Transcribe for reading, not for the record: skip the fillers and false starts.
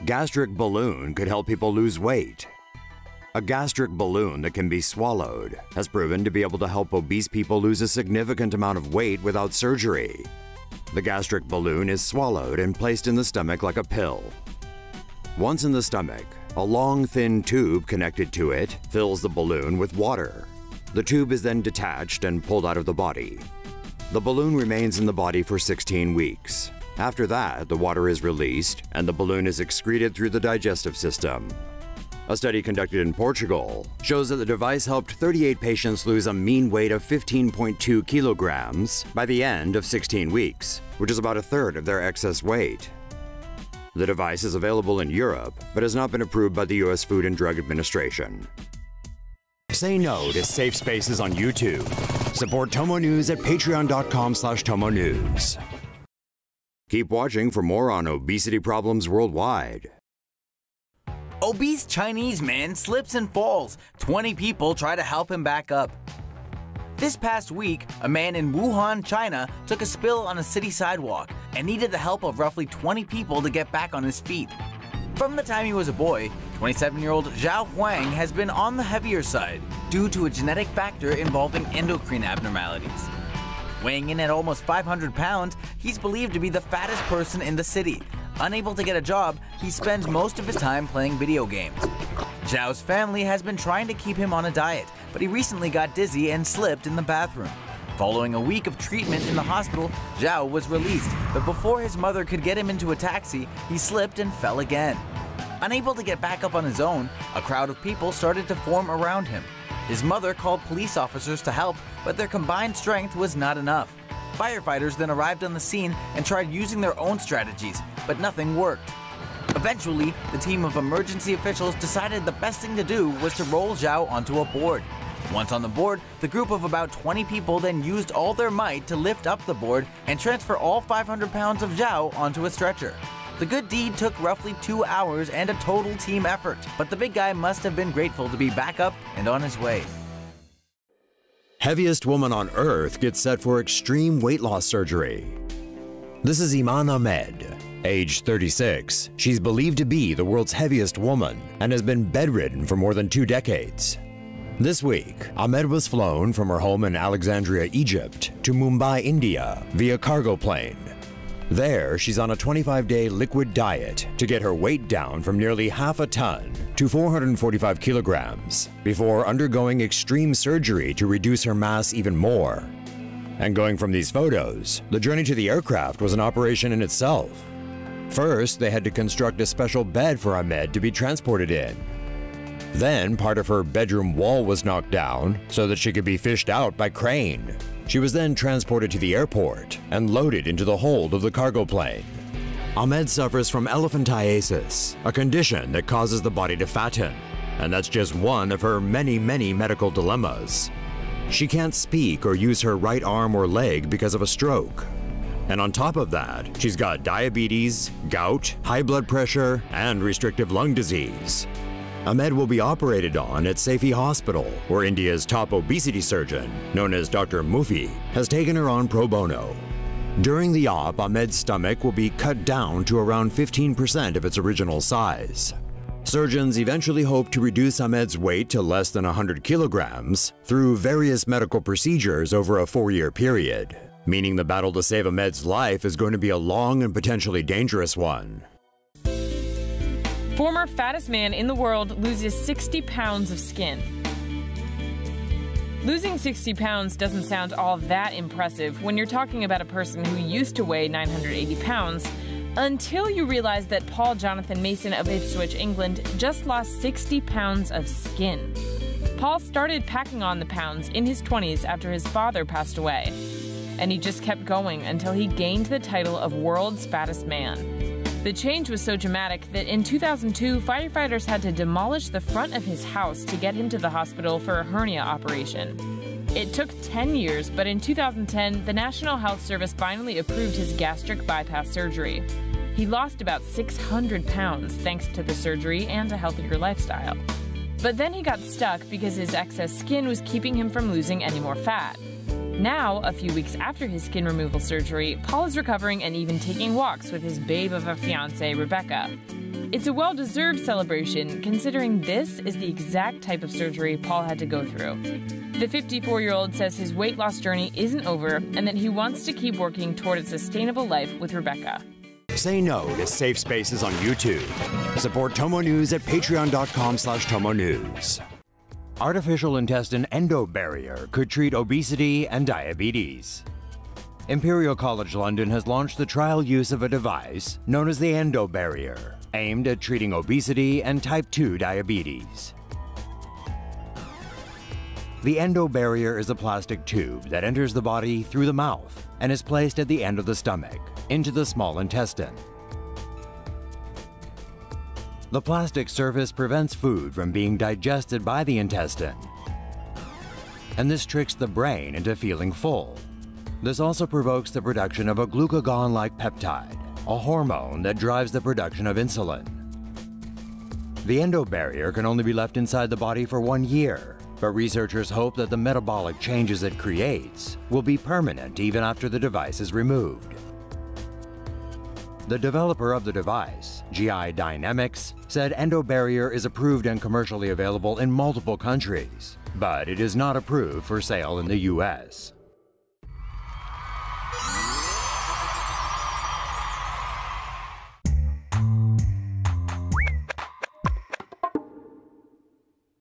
Gastric balloon could help people lose weight. A gastric balloon that can be swallowed has proven to be able to help obese people lose a significant amount of weight without surgery. The gastric balloon is swallowed and placed in the stomach like a pill. Once in the stomach, a long, thin tube connected to it fills the balloon with water. The tube is then detached and pulled out of the body. The balloon remains in the body for 16 weeks. After that, the water is released and the balloon is excreted through the digestive system. A study conducted in Portugal shows that the device helped 38 patients lose a mean weight of 15.2 kilograms by the end of 16 weeks, which is about a third of their excess weight. The device is available in Europe, but has not been approved by the U.S. Food and Drug Administration. Say no to safe spaces on YouTube. Support TomoNews at patreon.com/TomoNews. Keep watching for more on obesity problems worldwide. Obese Chinese man slips and falls. 20 people try to help him back up. This past week, a man in Wuhan, China, took a spill on a city sidewalk and needed the help of roughly 20 people to get back on his feet. From the time he was a boy, 27-year-old Zhao Huang has been on the heavier side due to a genetic factor involving endocrine abnormalities. Weighing in at almost 500 pounds, he's believed to be the fattest person in the city. Unable to get a job, he spends most of his time playing video games. Zhao's family has been trying to keep him on a diet, but he recently got dizzy and slipped in the bathroom. Following a week of treatment in the hospital, Zhao was released, but before his mother could get him into a taxi, he slipped and fell again. Unable to get back up on his own, a crowd of people started to form around him. His mother called police officers to help, but their combined strength was not enough. Firefighters then arrived on the scene and tried using their own strategies, but nothing worked. Eventually, the team of emergency officials decided the best thing to do was to roll Zhao onto a board. Once on the board, the group of about 20 people then used all their might to lift up the board and transfer all 500 pounds of Zhao onto a stretcher. The good deed took roughly 2 hours and a total team effort, but the big guy must have been grateful to be back up and on his way. Heaviest woman on earth gets set for extreme weight loss surgery. This is Iman Ahmed. Age 36, she's believed to be the world's heaviest woman and has been bedridden for more than 2 decades. This week, Ahmed was flown from her home in Alexandria, Egypt to Mumbai, India via cargo plane. There, she's on a 25-day liquid diet to get her weight down from nearly half a ton to 445 kilograms before undergoing extreme surgery to reduce her mass even more. And going from these photos, the journey to the aircraft was an operation in itself. First, they had to construct a special bed for Ahmed to be transported in. Then, part of her bedroom wall was knocked down so that she could be fished out by crane. She was then transported to the airport and loaded into the hold of the cargo plane. Ahmed suffers from elephantiasis, a condition that causes the body to fatten, and that's just one of her many medical dilemmas. She can't speak or use her right arm or leg because of a stroke. And on top of that, she's got diabetes, gout, high blood pressure, and restrictive lung disease. Ahmed will be operated on at Safi Hospital, where India's top obesity surgeon, known as Dr. Mufi, has taken her on pro bono. During the op, Ahmed's stomach will be cut down to around 15% of its original size. Surgeons eventually hope to reduce Ahmed's weight to less than 100 kilograms through various medical procedures over a 4-year period, meaning the battle to save Ahmed's life is going to be a long and potentially dangerous one. Former fattest man in the world loses 60 pounds of skin. Losing 60 pounds doesn't sound all that impressive when you're talking about a person who used to weigh 980 pounds, until you realize that Paul Jonathan Mason of Ipswich, England, just lost 60 pounds of skin. Paul started packing on the pounds in his 20s after his father passed away, and he just kept going until he gained the title of world's fattest man. The change was so dramatic that in 2002, firefighters had to demolish the front of his house to get him to the hospital for a hernia operation. It took 10 years, but in 2010, the National Health Service finally approved his gastric bypass surgery. He lost about 600 pounds thanks to the surgery and a healthier lifestyle. But then he got stuck because his excess skin was keeping him from losing any more fat. Now, a few weeks after his skin removal surgery, Paul is recovering and even taking walks with his babe of a fiancée, Rebecca. It's a well-deserved celebration, considering this is the exact type of surgery Paul had to go through. The 54-year-old says his weight loss journey isn't over and that he wants to keep working toward a sustainable life with Rebecca. Say no to safe spaces on YouTube. Support TomoNews at patreon.com/TomoNews. Artificial intestine endobarrier could treat obesity and diabetes. Imperial College London has launched the trial use of a device known as the endobarrier, aimed at treating obesity and type 2 diabetes. The endobarrier is a plastic tube that enters the body through the mouth and is placed at the end of the stomach, into the small intestine. The plastic surface prevents food from being digested by the intestine, and this tricks the brain into feeling full. This also provokes the production of a glucagon-like peptide, a hormone that drives the production of insulin. The endobarrier can only be left inside the body for 1 year, but researchers hope that the metabolic changes it creates will be permanent even after the device is removed. The developer of the device, GI Dynamics, said endobarrier is approved and commercially available in multiple countries, but it is not approved for sale in the US.